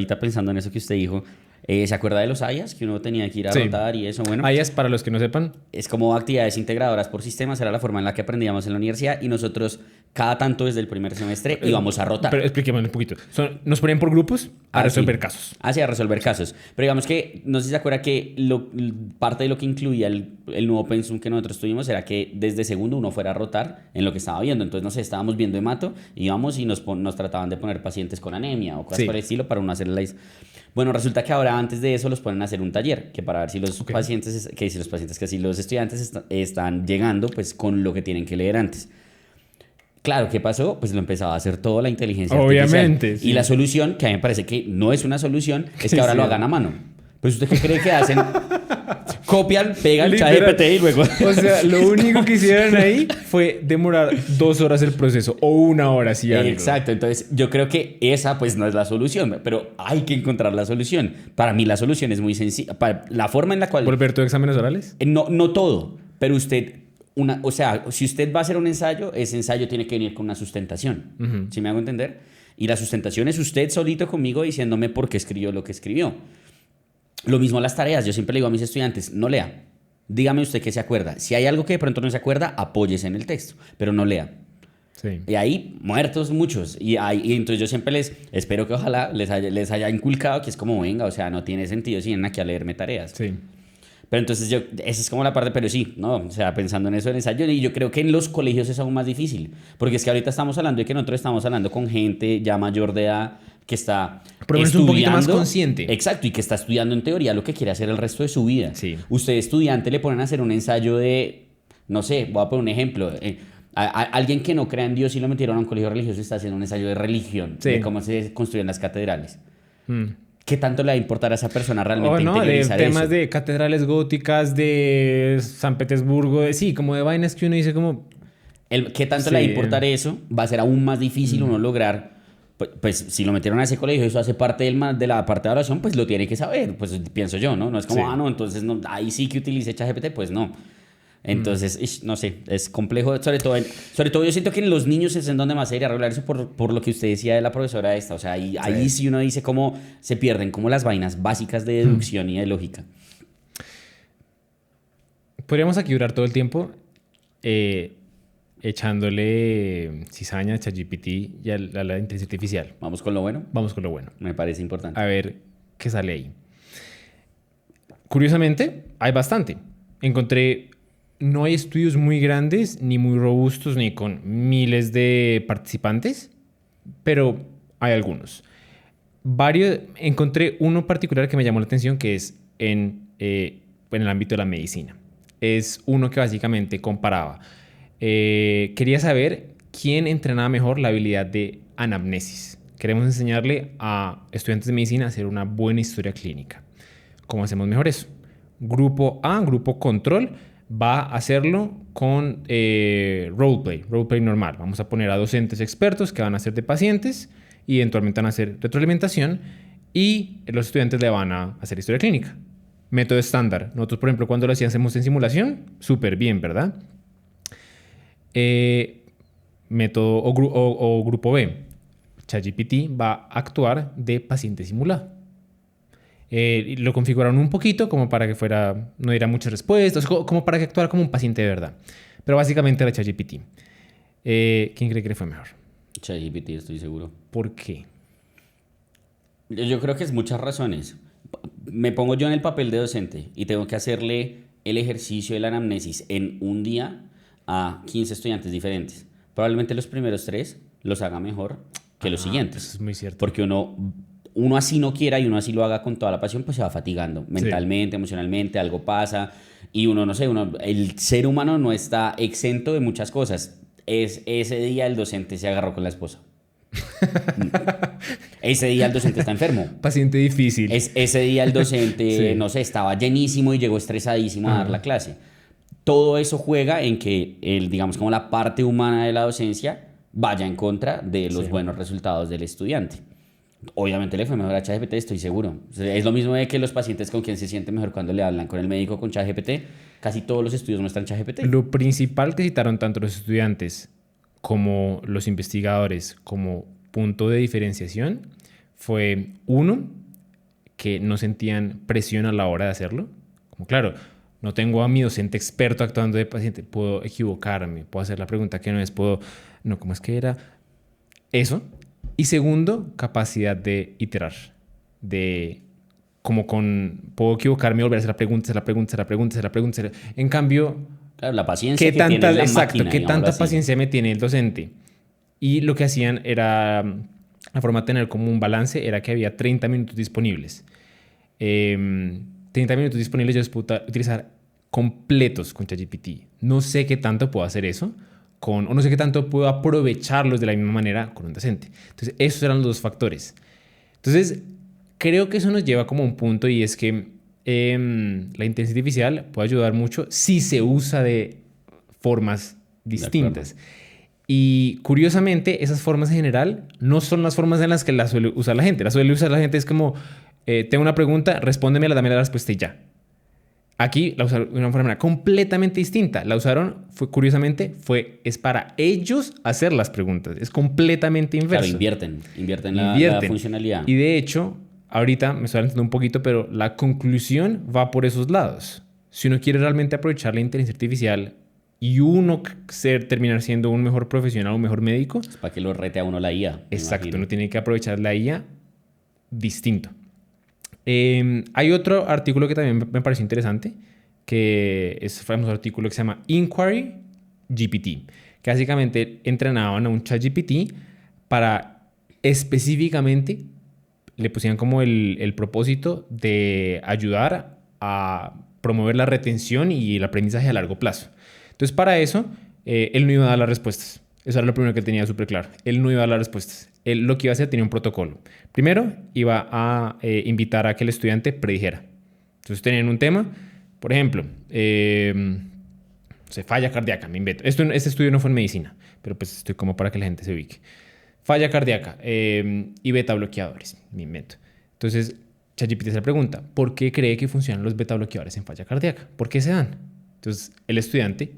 en eso que usted dijo. ¿Se acuerda de los AIAs? Que uno tenía que ir a rotar y eso, bueno. AIAs, para los que no sepan, es como actividades integradoras por sistemas, era la forma en la que aprendíamos en la universidad y nosotros cada tanto desde el primer semestre íbamos a rotar. Pero explíqueme un poquito. Nos ponían por grupos a resolver casos. Sí, a resolver casos. Pero digamos que, no sé si se acuerda que parte de lo que incluía el nuevo pensum que nosotros tuvimos era que desde segundo uno fuera a rotar en lo que estaba viendo. Entonces, no sé, estábamos viendo hemato, íbamos y nos trataban de poner pacientes con anemia o cosas por el estilo para uno hacer Bueno, resulta que ahora antes de eso los ponen a hacer un taller, que para ver si los los estudiantes están llegando pues con lo que tienen que leer antes. Claro, ¿qué pasó? Pues lo empezaba a hacer toda la inteligencia artificial. Obviamente. Sí. Y la solución, que a mí me parece que no es una solución, es que ahora lo hagan a mano. Pues ¿usted qué cree que hacen? Copian, pegan, ChatGPT y luego... O sea, lo único que hicieron ahí fue demorar 2 horas el proceso o 1 hora, si algo. Exacto. Entonces, yo creo que esa pues no es la solución, pero hay que encontrar la solución. Para mí la solución es muy sencilla. Para la forma en la cual... ¿Volver tus exámenes orales? No todo, pero usted... o sea, si usted va a hacer un ensayo, ese ensayo tiene que venir con una sustentación. ¿Sí me hago entender? Y la sustentación es usted solito conmigo diciéndome por qué escribió lo que escribió. Lo mismo las tareas. Yo siempre le digo a mis estudiantes, no lea. Dígame usted qué se acuerda. Si hay algo que de pronto no se acuerda, apóyese en el texto, pero no lea. Sí. Y ahí muertos muchos. Y entonces yo siempre espero que ojalá les haya inculcado que es como, venga, o sea, no tiene sentido si vienen aquí a leerme tareas. Sí. Pero entonces esa es como la parte, pero sí, ¿no? O sea, pensando en eso del ensayo, y yo creo que en los colegios es aún más difícil, porque es que ahorita estamos hablando de que nosotros estamos hablando con gente ya mayor de edad que está pero es un poquito más consciente. Exacto, y que está estudiando en teoría lo que quiere hacer el resto de su vida. Sí. Usted estudiante le ponen a hacer un ensayo de, no sé, voy a poner un ejemplo, alguien que no crea en Dios y lo metieron a un colegio religioso está haciendo un ensayo de religión, de cómo se construyen las catedrales. ¿qué tanto le va a importar a esa persona realmente O no, de interiorizar temas eso? de catedrales góticas de San Petersburgo, sí, como de vainas que uno dice como, ¿Qué tanto le va a sí, importar eso? Va a ser aún más difícil uno lograr, pues, si lo metieron a ese colegio, eso hace parte de la parte de oración, pues lo tiene que saber, pues pienso yo, ¿no? No es como, sí. no, entonces no, ahí sí que utilice ChatGPT, pues no. Entonces, no sé, es complejo, sobre todo yo siento que en los niños es en donde más se debería regular eso por lo que usted decía de la profesora esta, o sea, ahí Sí. sí uno dice cómo se pierden como las vainas básicas de deducción y de lógica. Podríamos aquí durar todo el tiempo eh, echándole cizaña a ChatGPT y a la inteligencia artificial. Vamos con lo bueno, Vamos con lo bueno. me parece importante. A ver qué sale ahí. Curiosamente, hay bastante. Encontré, no hay estudios muy grandes, ni muy robustos, ni con miles de participantes, pero hay algunos. Encontré uno particular que me llamó la atención, que es en el ámbito de la medicina. Es uno que básicamente comparaba. Quería saber quién entrenaba mejor la habilidad de anamnesis. Queremos enseñarle a estudiantes de medicina a hacer una buena historia clínica. ¿Cómo hacemos mejor eso? Grupo A, grupo control, va a hacerlo con roleplay normal. Vamos a poner a docentes expertos que van a hacer de pacientes y eventualmente van a hacer retroalimentación y los estudiantes le van a hacer historia clínica. Método estándar. Nosotros, por ejemplo, cuando lo hacíamos en simulación, súper bien, ¿verdad? Método o grupo B. ChatGPT va a actuar de paciente simulado. Lo configuraron un poquito como para que no diera muchas respuestas, como para que actuara como un paciente de verdad. Pero básicamente era ChatGPT. ¿Quién cree que le fue mejor? ChatGPT, estoy seguro. ¿Por qué? Yo creo que es muchas razones. Me pongo yo en el papel de docente y tengo que hacerle el ejercicio de la anamnesis en un día a 15 estudiantes diferentes. Probablemente los primeros 3 los haga mejor que los siguientes. Eso es muy cierto. Porque uno así no quiera y uno así lo haga con toda la pasión, pues se va fatigando mentalmente, emocionalmente, algo pasa y uno, no sé, el ser humano no está exento de muchas cosas. Ese día el docente se agarró con la esposa. Ese día el docente está enfermo. Paciente difícil. Ese día el docente, Sí. no sé, estaba llenísimo y llegó estresadísimo a dar la clase. Todo eso juega en que, digamos, como la parte humana de la docencia vaya en contra de los buenos resultados del estudiante. Obviamente le fue mejor a ChatGPT, estoy seguro. O sea, es lo mismo de que los pacientes con quien se siente mejor cuando le hablan con el médico con ChatGPT. Casi todos los estudios muestran ChatGPT. Lo principal que citaron tanto los estudiantes como los investigadores como punto de diferenciación fue, uno, que no sentían presión a la hora de hacerlo. Como claro, no tengo a mi docente experto actuando de paciente, puedo equivocarme, puedo hacer la pregunta que no es, ¿cómo es que era? Eso. Y segundo, capacidad de iterar, puedo equivocarme y volver a hacer la pregunta. En cambio, Claro, la paciencia que tiene la máquina, ¿qué tanta así. paciencia me tiene el docente? Y lo que hacían era, la forma de tener como un balance era que había 30 minutos disponibles. 30 minutos disponibles yo los puedo utilizar completos con ChatGPT. No sé qué tanto puedo hacer eso o no sé qué tanto puedo aprovecharlos de la misma manera con un docente. Entonces, esos eran los dos factores. Entonces, creo que eso nos lleva como a un punto y es que la inteligencia artificial puede ayudar mucho si se usa de formas distintas. Y curiosamente, esas formas en general no son las formas en las que la suele usar la gente. La suele usar la gente es como, tengo una pregunta, respóndemela, dame la respuesta y ya. Aquí la usaron de una forma completamente distinta. La usaron, curiosamente, es para ellos hacer las preguntas. Es completamente inverso. Claro, invierten la funcionalidad. Y de hecho, ahorita me estoy adelantando un poquito, pero la conclusión va por esos lados. Si uno quiere realmente aprovechar la inteligencia artificial y uno terminar siendo un mejor profesional, un mejor médico. Es para que lo rete a uno la IA. Exacto, uno tiene que aprovechar la IA distinto. Hay otro artículo que también me pareció interesante, que es un famoso artículo que se llama Inquiry GPT, que básicamente entrenaban a un ChatGPT para específicamente, le pusieron como el propósito de ayudar a promover la retención y el aprendizaje a largo plazo. Entonces, para eso, él no iba a dar las respuestas. Eso era lo primero que él tenía súper claro. Él no iba a dar las respuestas. Él lo que iba a hacer tenía un protocolo. Primero, iba a invitar a que el estudiante predijera. Entonces tenían un tema, por ejemplo, falla cardíaca, me invento. Este estudio no fue en medicina, pero pues estoy como para que la gente se ubique. Falla cardíaca y beta bloqueadores, me invento. Entonces, ChatGPT se le pregunta, ¿por qué cree que funcionan los beta bloqueadores en falla cardíaca? ¿Por qué se dan? Entonces, el estudiante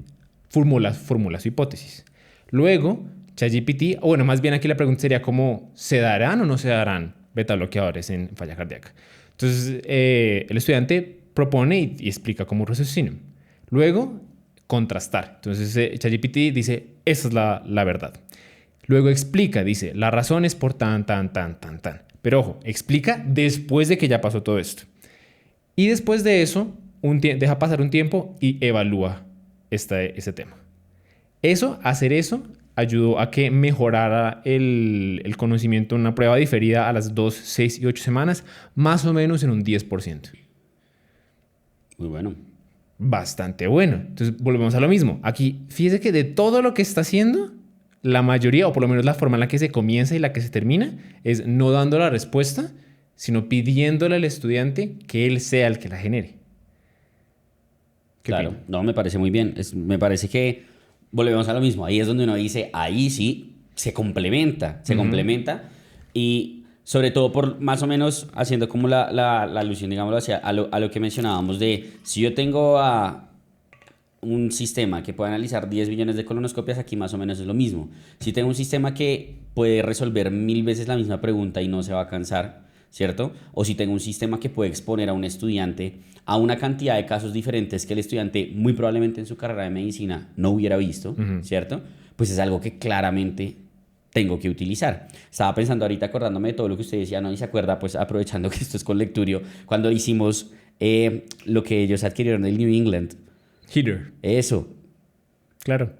formula su hipótesis. Luego, ChatGPT, o bueno, más bien aquí la pregunta sería cómo se darán o no se darán beta bloqueadores en falla cardíaca. Entonces, el estudiante propone y explica cómo raciocina. Luego, contrastar. Entonces, ChatGPT dice, esa es la verdad. Luego explica, dice, la razón es por tan. Pero ojo, explica después de que ya pasó todo esto. Y después de eso, deja pasar un tiempo y evalúa ese tema. Hacer eso ayudó a que mejorara el conocimiento en una prueba diferida a las 2, 6 y 8 semanas, más o menos en un 10%. Muy bueno. Bastante bueno. Entonces, volvemos a lo mismo. Aquí, fíjese que de todo lo que está haciendo, la mayoría, o por lo menos la forma en la que se comienza y la que se termina, es no dando la respuesta, sino pidiéndole al estudiante que él sea el que la genere. Claro, no, me parece muy bien. Me parece que volvemos a lo mismo. Ahí es donde uno dice, ahí sí se complementa. Y sobre todo por más o menos haciendo como la alusión, digámoslo así, a lo que mencionábamos de si yo tengo a un sistema que puede analizar 10 billones de colonoscopias, aquí más o menos es lo mismo. Si tengo un sistema que puede resolver 1000 veces la misma pregunta y no se va a cansar, ¿cierto? O si tengo un sistema que puede exponer a un estudiante a una cantidad de casos diferentes que el estudiante muy probablemente en su carrera de medicina no hubiera visto, ¿cierto? Pues es algo que claramente tengo que utilizar. Estaba pensando ahorita, acordándome de todo lo que usted decía, ¿no? Y se acuerda, pues aprovechando que esto es con Lecturio, cuando hicimos lo que ellos adquirieron del New England. Heater. Eso. Claro.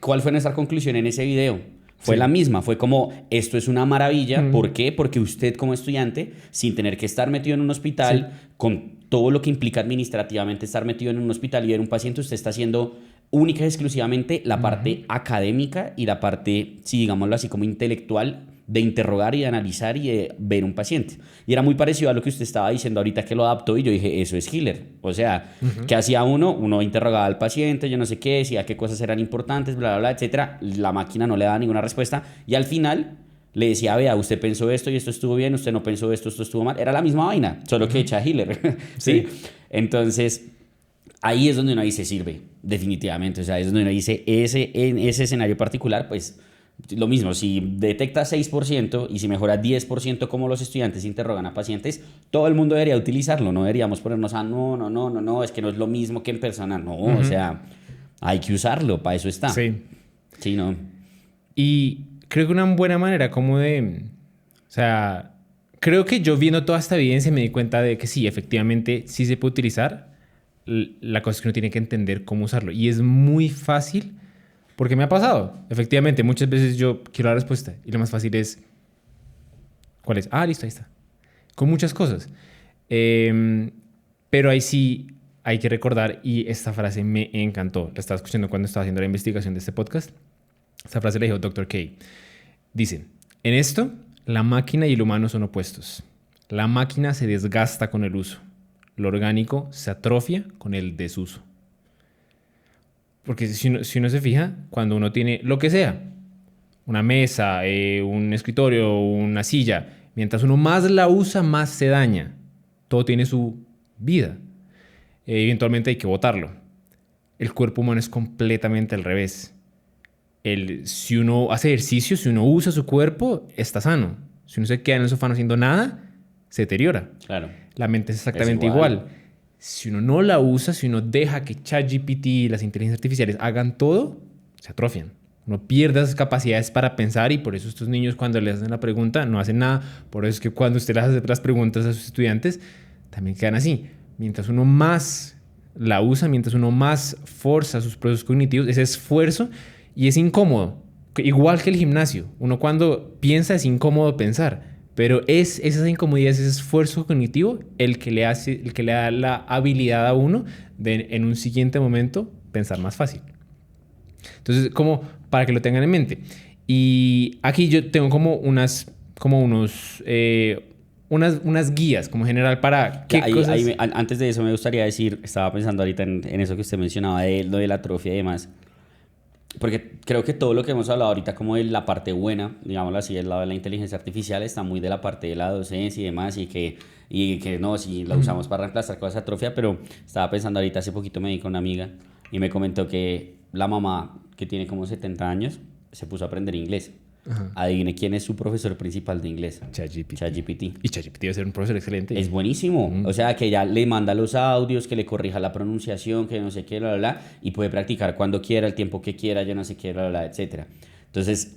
¿Cuál fue nuestra conclusión en ese video? Fue la misma, fue como, esto es una maravilla. ¿Por qué? Porque usted como estudiante, sin tener que estar metido en un hospital, con todo lo que implica administrativamente estar metido en un hospital y ver un paciente, usted está haciendo única y exclusivamente la parte académica y la parte, sí, digámoslo así, como intelectual de interrogar y de analizar y de ver un paciente. Y era muy parecido a lo que usted estaba diciendo ahorita que lo adaptó y yo dije, eso es Healer. O sea, ¿qué hacía uno? Uno interrogaba al paciente, yo no sé qué, decía qué cosas eran importantes, bla, bla, bla, etcétera. La máquina no le daba ninguna respuesta y al final le decía, vea, usted pensó esto y esto estuvo bien, usted no pensó esto estuvo mal. Era la misma vaina, solo que hecha Healer. ¿Sí? Entonces, ahí es donde uno dice, sirve, definitivamente. O sea, es donde uno dice, en ese escenario particular, pues lo mismo, si detecta 6% y si mejora 10% como los estudiantes interrogan a pacientes, todo el mundo debería utilizarlo. No deberíamos ponernos a no, es que no es lo mismo que en persona. No, o sea, hay que usarlo, para eso está. Sí. Sí, no. Y creo que una buena manera como de... O sea, creo que yo viendo toda esta evidencia me di cuenta de que sí, efectivamente, sí se puede utilizar. La cosa es que uno tiene que entender cómo usarlo. Y es muy fácil porque me ha pasado. Efectivamente, muchas veces yo quiero la respuesta y lo más fácil es... ¿Cuál es? Ah, listo, ahí está. Con muchas cosas. Pero ahí sí hay que recordar, y esta frase me encantó. La estaba escuchando cuando estaba haciendo la investigación de este podcast. Esta frase la dijo Dr. K. Dice, en esto, la máquina y el humano son opuestos. La máquina se desgasta con el uso. Lo orgánico se atrofia con el desuso. Porque si uno se fija, cuando uno tiene lo que sea, una mesa, un escritorio, una silla, mientras uno más la usa, más se daña. Todo tiene su vida. Eventualmente hay que botarlo. El cuerpo humano es completamente al revés. Si uno hace ejercicio, si uno usa su cuerpo, está sano. Si uno se queda en el sofá no haciendo nada, se deteriora. Claro. La mente es exactamente igual. Si uno no la usa, si uno deja que ChatGPT y las inteligencias artificiales hagan todo, se atrofian. Uno pierde esas capacidades para pensar y por eso estos niños cuando les hacen la pregunta no hacen nada. Por eso es que cuando usted les hace las preguntas a sus estudiantes, también quedan así. Mientras uno más la usa, mientras uno más forza sus procesos cognitivos, ese esfuerzo, y es incómodo. Igual que el gimnasio. Uno cuando piensa es incómodo pensar. Pero es esa incomodidad, ese esfuerzo cognitivo el que le da la habilidad a uno de en un siguiente momento pensar más fácil. Entonces, como para que lo tengan en mente. Y aquí yo tengo como unas guías como general para qué cosas... Antes de eso me gustaría decir, estaba pensando ahorita en eso que usted mencionaba de lo de la atrofia y demás, porque creo que todo lo que hemos hablado ahorita como de la parte buena, digámoslo así, del lado de la inteligencia artificial, está muy de la parte de la docencia y demás, y que no, si la usamos para reemplazar cosas de atrofia, pero estaba pensando ahorita, hace poquito me di con una amiga y me comentó que la mamá, que tiene como 70 años, se puso a aprender inglés. Ajá. Adivine quién es su profesor principal de inglés. ChatGPT. Y ChatGPT debe ser un profesor excelente. Es buenísimo. O sea, que ella le manda los audios, que le corrija la pronunciación, que no sé qué, bla, bla, bla, y puede practicar cuando quiera, el tiempo que quiera, yo no sé qué, bla, bla, bla, etcétera. Entonces,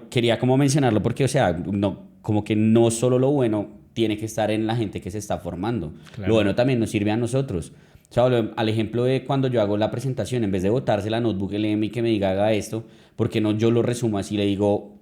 quería como mencionarlo porque, o sea, no, como que no solo lo bueno tiene que estar en la gente que se está formando. Claro. Lo bueno también nos sirve a nosotros. O sea, al ejemplo de cuando yo hago la presentación, en vez de botarse la notebook, el y que me diga haga esto, porque no yo lo resumo así, le digo,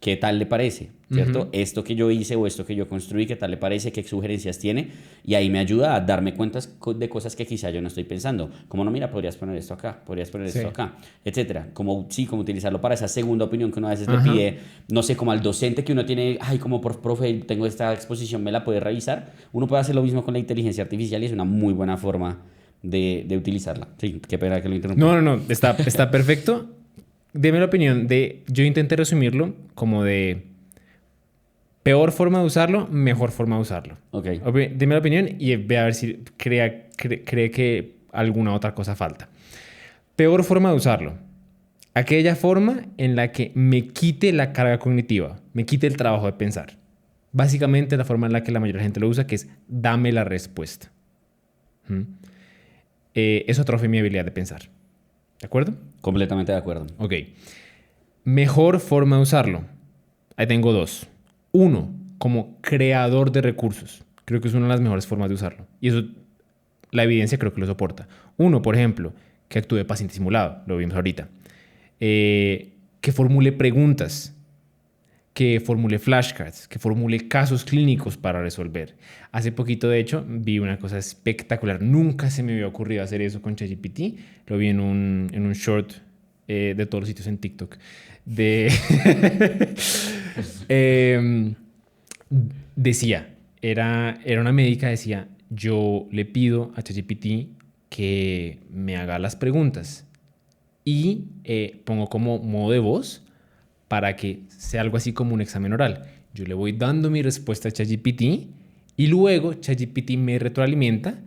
¿qué tal le parece? ¿Cierto? Esto que yo hice o esto que yo construí, ¿qué tal le parece? ¿Qué sugerencias tiene? Y ahí me ayuda a darme cuenta de cosas que quizá yo no estoy pensando. Como no, mira, podrías poner esto acá, podrías poner esto acá, etcétera. Como utilizarlo para esa segunda opinión que uno a veces le pide, no sé, como al docente que uno tiene, ay, como profe, tengo esta exposición, ¿me la puede revisar? Uno puede hacer lo mismo con la inteligencia artificial y es una muy buena forma de utilizarla. Sí, qué pena que lo interrumpa. No, está perfecto. Deme la opinión de... Yo intenté resumirlo como de... Peor forma de usarlo, mejor forma de usarlo. Ok. Deme la opinión y ve a ver si cree que alguna otra cosa falta. Peor forma de usarlo. Aquella forma en la que me quite la carga cognitiva, me quite el trabajo de pensar. Básicamente la forma en la que la mayoría de gente lo usa, que es dame la respuesta. Eso atrofia mi habilidad de pensar. ¿De acuerdo? Completamente de acuerdo. Ok. Mejor forma de usarlo. Ahí tengo dos. Uno, como creador de recursos. Creo que es una de las mejores formas de usarlo. Y eso, la evidencia creo que lo soporta. Uno, por ejemplo, que actúe paciente simulado. Lo vimos ahorita. Que formule preguntas. Que formule flashcards. Que formule casos clínicos para resolver. Hace poquito, de hecho, vi una cosa espectacular. Nunca se me había ocurrido hacer eso con ChatGPT. Lo vi en un short de todos los sitios en TikTok. Decía, era una médica, decía, yo le pido a ChatGPT que me haga las preguntas y pongo como modo de voz para que sea algo así como un examen oral. Yo le voy dando mi respuesta a ChatGPT y luego ChatGPT me retroalimenta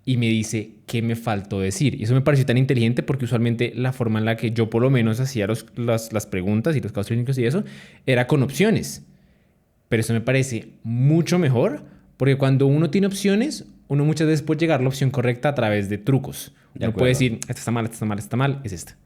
y me dice qué me faltó decir. Y eso me pareció tan inteligente porque usualmente la forma en la que yo por lo menos hacía las preguntas y los casos clínicos y eso era con opciones. Pero eso me parece mucho mejor porque cuando uno tiene opciones, uno muchas veces puede llegar a la opción correcta a través de trucos. Uno puede decir, esta está mal, esta está mal, esta está mal, es esta.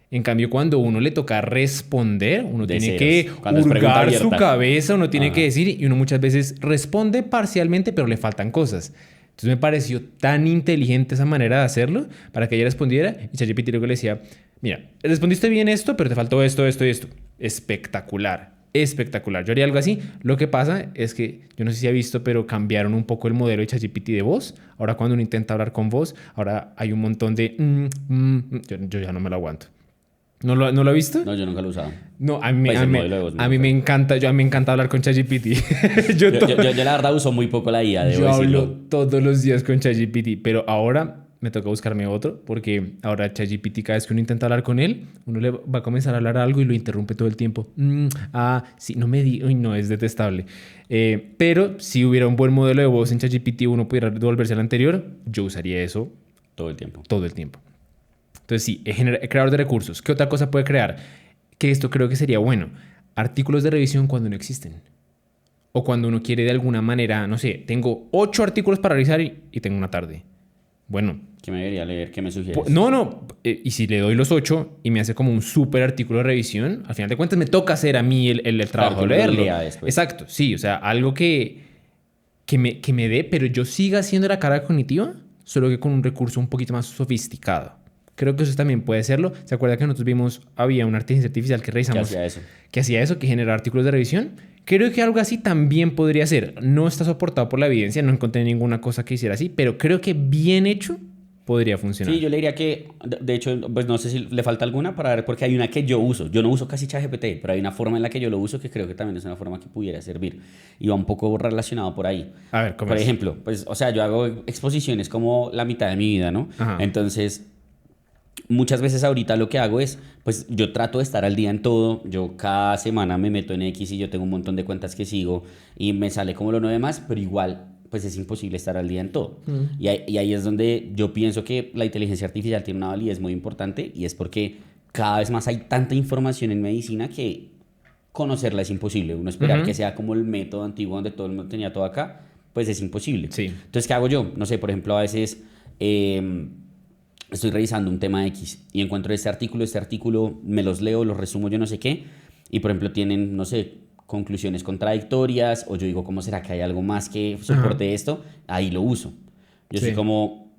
En cambio, cuando uno le toca responder, uno tiene que hurgar su cabeza, uno tiene que decir, y uno muchas veces responde parcialmente, pero le faltan cosas. Entonces me pareció tan inteligente esa manera de hacerlo para que ella respondiera. Y ChatGPT luego le decía, mira, respondiste bien esto, pero te faltó esto, esto y esto. Espectacular, espectacular. Yo haría algo así. Lo que pasa es que, yo no sé si ha visto, pero cambiaron un poco el modelo de ChatGPT de voz. Ahora cuando uno intenta hablar con voz, ahora hay un montón de... yo ya no me lo aguanto. ¿No lo ha visto? No, yo nunca lo he usado. No, a mí me encanta. A mí me encanta hablar con ChatGPT. yo la verdad uso muy poco la IA, debo decirlo. Yo hablo todos los días con ChatGPT, pero ahora me toca buscarme otro porque ahora ChatGPT, cada vez que uno intenta hablar con él, uno le va a comenzar a hablar algo y lo interrumpe todo el tiempo. Sí, no me di... Uy, no, es detestable. Pero si hubiera un buen modelo de voz en ChatGPT, uno pudiera devolverse al anterior, yo usaría eso todo el tiempo. Todo el tiempo. Entonces sí, creador de recursos. ¿Qué otra cosa puede crear? Que esto creo que sería bueno. Artículos de revisión cuando no existen. O cuando uno quiere de alguna manera, no sé, tengo 8 artículos para revisar y tengo una tarde. Bueno. ¿Qué me debería leer? ¿Qué me sugieres? No. Y si le doy los 8 y me hace como un súper artículo de revisión, al final de cuentas me toca hacer a mí el trabajo de leerlo. Exacto, sí. O sea, algo que me dé, pero yo siga haciendo la carga cognitiva, solo que con un recurso un poquito más sofisticado. Creo que eso también puede serlo. ¿Se acuerda que nosotros vimos, había una inteligencia artificial que revisamos? Que hacía eso, que generaba artículos de revisión. Creo que algo así también podría ser. No está soportado por la evidencia, no encontré ninguna cosa que hiciera así, pero creo que bien hecho podría funcionar. Sí, yo le diría que, de hecho, pues no sé si le falta alguna para ver, porque hay una que yo uso. Yo no uso casi ChatGPT, pero hay una forma en la que yo lo uso que creo que también es una forma que pudiera servir. Y va un poco relacionado por ahí. A ver, ¿cómo Por es? ejemplo, pues, o sea, yo hago exposiciones como la mitad de mi vida, ¿no? Ajá. Entonces, muchas veces ahorita lo que hago es, pues yo trato de estar al día en todo. Yo cada semana me meto en X y yo tengo un montón de cuentas que sigo y me sale como lo nuevo más, pero igual, pues es imposible estar al día en todo. Y ahí es donde yo pienso que la inteligencia artificial tiene una validez muy importante y es porque cada vez más hay tanta información en medicina que conocerla es imposible. Uno esperar que sea como el método antiguo donde todo el mundo tenía todo acá, pues es imposible. Sí. Entonces, ¿qué hago yo? No sé, por ejemplo, a veces estoy revisando un tema X y encuentro este artículo, me los leo, los resumo, yo no sé qué, y por ejemplo tienen, no sé, conclusiones contradictorias, o yo digo, ¿cómo será que hay algo más que soporte esto? Ahí lo uso. Yo soy como,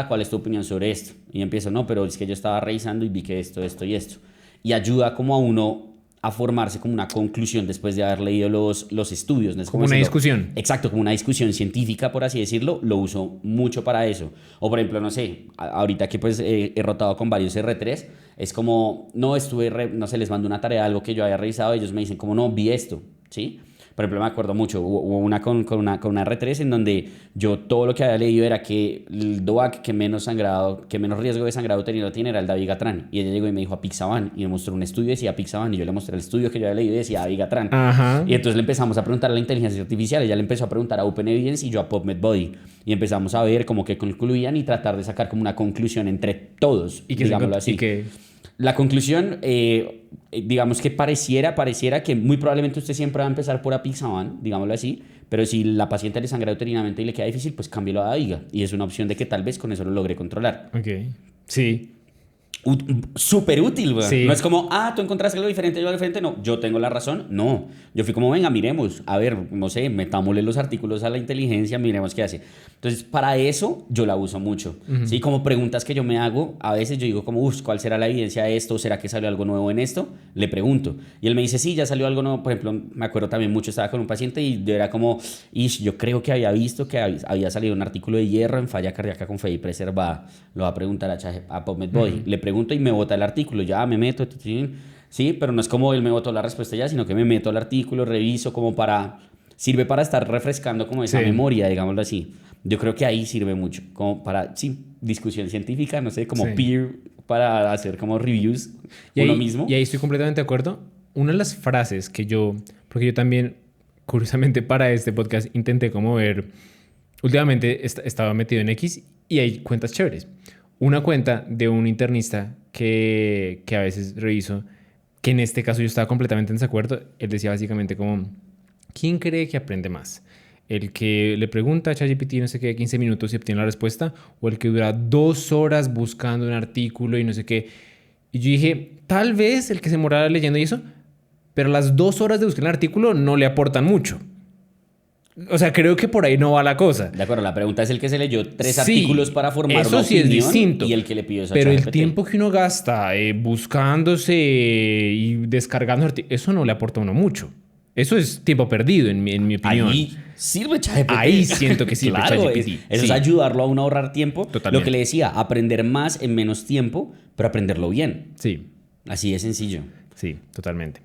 ¿cuál es tu opinión sobre esto? Y empiezo, no, pero es que yo estaba revisando y vi que esto y esto. Y ayuda como a uno a formarse como una conclusión después de haber leído los estudios. ¿No? Es Como una discusión. Exacto, como una discusión científica, por así decirlo, lo uso mucho para eso. O por ejemplo, no sé, ahorita que pues he rotado con varios R3, es como, no, no sé, les mando una tarea, algo que yo había revisado, ellos me dicen como, no, vi esto, ¿sí? Por ejemplo, me acuerdo mucho, hubo una con una R3 en donde yo todo lo que había leído era que el DOAC que menos riesgo de sangrado tiene era el Dabigatran. Y ella llegó y me dijo Apixaban y me mostró un estudio y decía Apixaban y yo le mostré el estudio que yo había leído y decía Dabigatran. Y entonces le empezamos a preguntar a la inteligencia artificial, ella le empezó a preguntar a OpenEvidence y yo a PubMed Body. Y empezamos a ver como que concluían y tratar de sacar como una conclusión entre todos, ¿Y digámoslo así. La conclusión, digamos que pareciera que muy probablemente usted siempre va a empezar por Apixaban, digámoslo así, pero si la paciente le sangra urinariamente y le queda difícil, pues cámbielo a Daviga. Y es una opción de que tal vez con eso lo logre controlar. Ok. Sí. Súper útil, güey. Sí. No es como, tú encontraste algo diferente, yo algo diferente. No, yo tengo la razón. No. Yo fui como, venga, miremos. A ver, no sé, metámosle los artículos a la inteligencia, miremos qué hace. Entonces, para eso yo la uso mucho. ¿Sí? Como preguntas que yo me hago, a veces yo digo como, ¿cuál será la evidencia de esto? ¿Será que salió algo nuevo en esto? Le pregunto. Y él me dice, sí, ya salió algo nuevo. Por ejemplo, me acuerdo también mucho, estaba con un paciente y yo era como, yo creo que había visto que había salido un artículo de hierro en falla cardíaca con FEI preservada. Lo va a preguntar a PubMed Body. Le pregunto y me bota el artículo. Ya me meto, sí, pero no es como él me botó la respuesta ya, sino que me meto al artículo, reviso como sirve para estar refrescando como esa memoria, digámoslo así. Yo creo que ahí sirve mucho, como para, discusión científica, no sé, como peer, para hacer como reviews uno mismo. Y ahí estoy completamente de acuerdo. Una de las frases que porque yo también, curiosamente para este podcast, intenté como ver, últimamente estaba metido en X y hay cuentas chéveres. Una cuenta de un internista que a veces reviso, que en este caso yo estaba completamente en desacuerdo. Él decía básicamente como, ¿quién cree que aprende más? ¿El que le pregunta a ChatGPT no sé qué 15 minutos y obtiene la respuesta? ¿O el que dura 2 horas buscando un artículo y no sé qué? Y yo dije, tal vez el que se demorara leyendo y eso, pero las 2 horas de buscar el artículo no le aportan mucho. O sea, creo que por ahí no va la cosa. De acuerdo, la pregunta es el que se leyó 3 artículos para formar eso una sí opinión es distinto, y el que le pidió esa pero ChatGPT. el tiempo que uno gasta buscándose y descargando eso no le aporta a uno mucho. Eso es tiempo perdido, en mi opinión. Ahí sirve ChatGPT. Ahí siento que sirve claro, ChatGPT. Eso es ayudarlo a uno a ahorrar tiempo. Totalmente. Lo que le decía, aprender más en menos tiempo, pero aprenderlo bien. Sí. Así de sencillo. Sí, totalmente.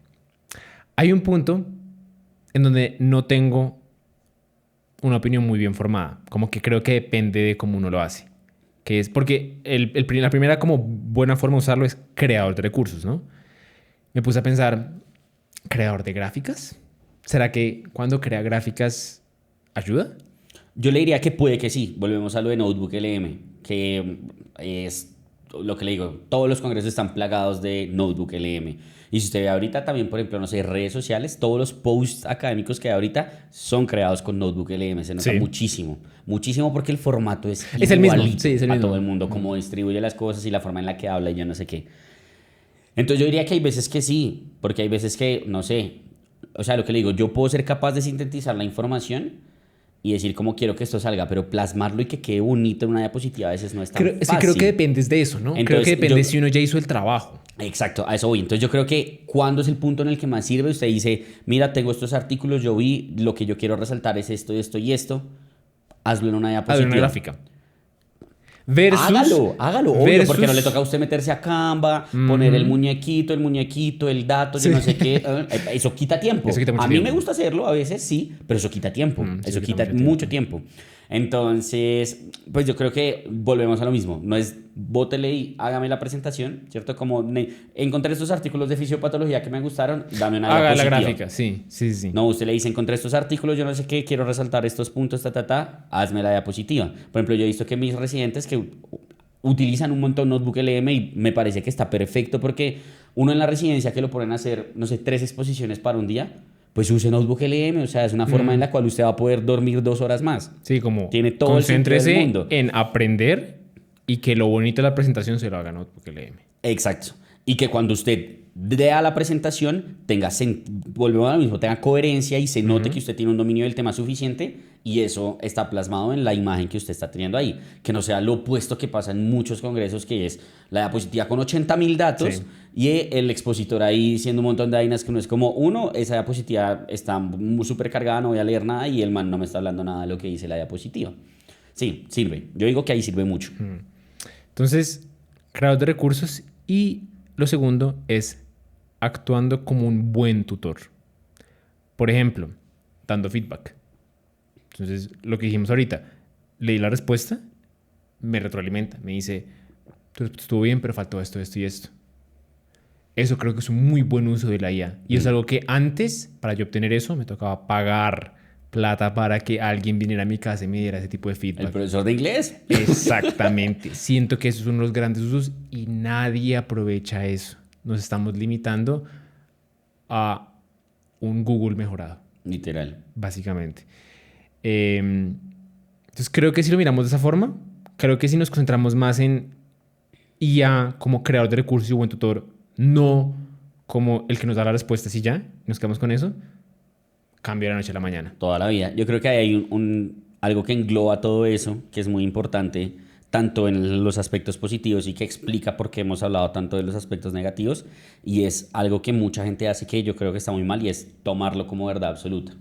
Hay un punto en donde no tengo una opinión muy bien formada. Como que creo que depende de cómo uno lo hace. Que es porque la primera como buena forma de usarlo es creador de recursos, ¿no? Me puse a pensar, ¿creador de gráficas? ¿Será que cuando crea gráficas ayuda? Yo le diría que puede que sí. Volvemos a lo de Notebook LM, que es lo que le digo. Todos los congresos están plagados de Notebook LM. Y si usted ve ahorita también, por ejemplo, no sé, redes sociales, todos los posts académicos que hay ahorita son creados con Notebook LM. Se nota muchísimo. Muchísimo porque el formato es el mismo. Sí, es el mismo. A todo el mundo, cómo distribuye las cosas y la forma en la que habla y yo no sé qué. Entonces yo diría que hay veces que sí, porque hay veces que, no sé, o sea, lo que le digo, yo puedo ser capaz de sintetizar la información y decir cómo quiero que esto salga, pero plasmarlo y que quede bonito en una diapositiva a veces no es tan fácil. Sí, creo que depende de eso, ¿no? Creo que depende si uno ya hizo el trabajo. Exacto, a eso voy. Entonces yo creo que cuando es el punto en el que más sirve, usted dice, mira, tengo estos artículos, yo vi, lo que yo quiero resaltar es esto, esto y esto, hazlo en una diapositiva. Hazlo en una gráfica. Hágalo, obvio, porque no le toca a usted meterse a Canva, poner el muñequito, el dato, yo no sé qué. Eso quita tiempo. Eso quita mucho a mí tiempo. me gusta hacerlo a veces, sí, pero eso quita tiempo. Sí, Eso quita quita mucho mucho tiempo. Entonces, pues yo creo que volvemos a lo mismo. No es bótele y hágame la presentación, ¿cierto? Como encontré estos artículos de fisiopatología que me gustaron, dame una Haga la diapositiva. gráfica, sí. No, usted le dice, encontré estos artículos, yo no sé qué, quiero resaltar estos puntos, hazme la diapositiva. Por ejemplo, yo he visto que mis residentes que utilizan un montón Notebook LM y me parece que está perfecto porque uno en la residencia que lo ponen a hacer, no sé, 3 exposiciones para un día, pues use Notebook LM, o sea, es una forma en la cual usted va a poder dormir 2 horas más. Sí, como Tiene todo el sentido del concéntrese mundo. en aprender y que lo bonito de la presentación se lo haga Notebook LM. Exacto. Y que cuando usted lea la presentación, volvemos a lo mismo, tenga coherencia y se note que usted tiene un dominio del tema suficiente y eso está plasmado en la imagen que usted está teniendo ahí. Que no sea lo opuesto que pasa en muchos congresos, que es la diapositiva con 80.000 datos y el expositor ahí diciendo un montón de vainas que no es como, esa diapositiva está súper cargada, no voy a leer nada y el man no me está hablando nada de lo que dice la diapositiva. Sí, sirve. Yo digo que ahí sirve mucho. Entonces, creador de recursos y lo segundo es actuando como un buen tutor. Por ejemplo, dando feedback. Entonces, lo que dijimos ahorita, leí la respuesta, me retroalimenta, me dice, estuvo bien, pero faltó esto, esto y esto. Eso creo que es un muy buen uso de la IA. Y es algo que antes, para yo obtener eso, me tocaba pagar plata para que alguien viniera a mi casa y me diera ese tipo de feedback. ¿El profesor de inglés? Exactamente. Siento que esos son los grandes usos y nadie aprovecha eso. Nos estamos limitando a un Google mejorado. Literal. Básicamente. Entonces creo que si lo miramos de esa forma, creo que si nos concentramos más en IA como creador de recursos y buen tutor, no como el que nos da la respuesta y ya, nos quedamos con eso, cambia de la noche a la mañana. Toda la vida. Yo creo que hay algo que engloba todo eso, que es muy importante, tanto en los aspectos positivos y que explica por qué hemos hablado tanto de los aspectos negativos, y es algo que mucha gente hace que yo creo que está muy mal y es tomarlo como verdad absoluta.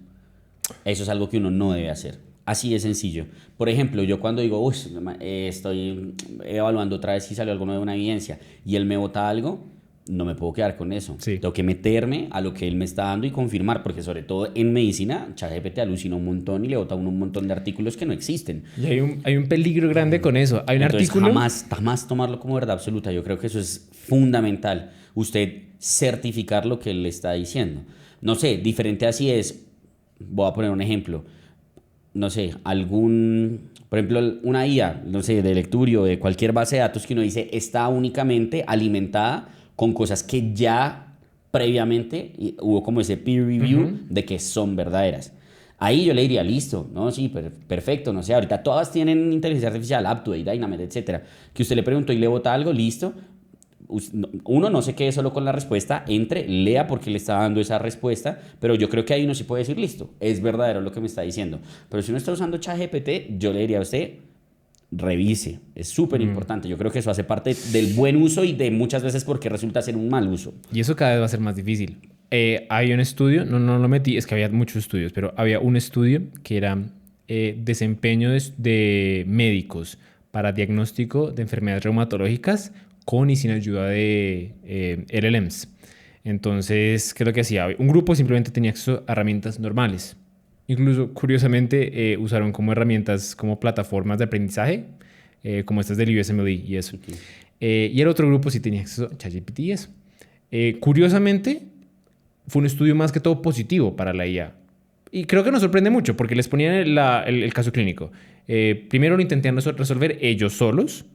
Eso es algo que uno no debe hacer. Así de sencillo. Por ejemplo, yo cuando digo, uy, estoy evaluando otra vez si salió algo nuevo de una evidencia y él me bota algo, no me puedo quedar con eso. Sí. Tengo que meterme a lo que él me está dando y confirmar, porque sobre todo en medicina, ChatGPT alucina un montón y le bota un montón de artículos que no existen. Y hay un peligro grande con eso. Hay un Entonces, artículo... jamás tomarlo como verdad absoluta. Yo creo que eso es fundamental. Usted certificar lo que él le está diciendo. No sé, diferente así es, voy a poner un ejemplo. No sé, por ejemplo, una IA, no sé, de lectura o de cualquier base de datos que uno dice está únicamente alimentada con cosas que ya previamente hubo como ese peer review de que son verdaderas. Ahí yo le diría, listo, no, sí, perfecto, no sé, ahorita todas tienen inteligencia artificial, Aptuate, Dynamite, etcétera, que usted le preguntó y le vota algo, listo. Uno no se quede solo con la respuesta, lea porque le está dando esa respuesta, pero yo creo que ahí uno sí puede decir, listo, es verdadero lo que me está diciendo. Pero si uno está usando ChatGPT, yo le diría a usted, revise, es súper importante. Yo creo que eso hace parte del buen uso y de muchas veces porque resulta ser un mal uso. Y eso cada vez va a ser más difícil. Hay un estudio, no lo metí, es que había muchos estudios, pero había un estudio que era desempeño de médicos para diagnóstico de enfermedades reumatológicas con y sin ayuda de LLMs. Entonces, ¿qué es lo que hacía? Un grupo simplemente tenía acceso a herramientas normales. Incluso, curiosamente, usaron como herramientas, como plataformas de aprendizaje, como estas del USMLE y eso. Okay. Y el otro grupo sí tenía acceso a ChatGPT y eso. Curiosamente, fue un estudio más que todo positivo para la IA. Y creo que nos sorprende mucho porque les ponían el caso clínico. Primero lo intentaron resolver ellos solos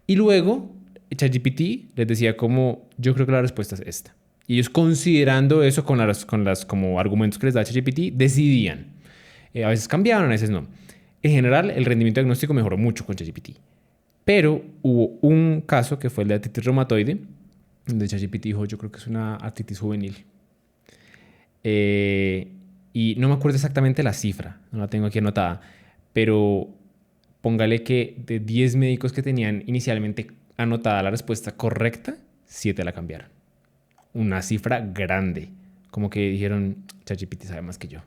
y luego ChatGPT les decía como, yo creo que la respuesta es esta. Y ellos considerando eso con las como argumentos que les da ChatGPT, decidían. A veces cambiaban, a veces no. En general, el rendimiento diagnóstico mejoró mucho con ChatGPT. Pero hubo un caso que fue el de artritis reumatoide, donde ChatGPT dijo, yo creo que es una artritis juvenil. Y no me acuerdo exactamente la cifra, no la tengo aquí anotada, pero póngale que de 10 médicos que tenían inicialmente anotada la respuesta correcta, 7 la cambiaron. Una cifra grande. Como que dijeron, ChatGPT sabe más que yo.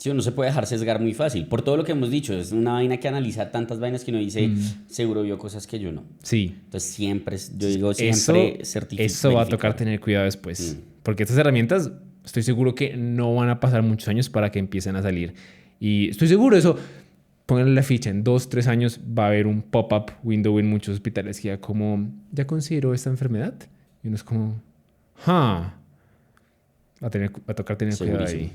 Sí, uno se puede dejar sesgar muy fácil. Por todo lo que hemos dicho, es una vaina que analiza tantas vainas que uno dice, seguro vio cosas que yo no. Sí. Entonces siempre, yo digo siempre eso va a tocar tener cuidado después. Porque estas herramientas, estoy seguro que no van a pasar muchos años para que empiecen a salir. Y estoy seguro de eso. Pónganle la ficha, en 2, 3 años va a haber un pop-up window en muchos hospitales que ya como, ¿ya consideró esta enfermedad? Y uno es como, va a tocar tener cuidado ahí.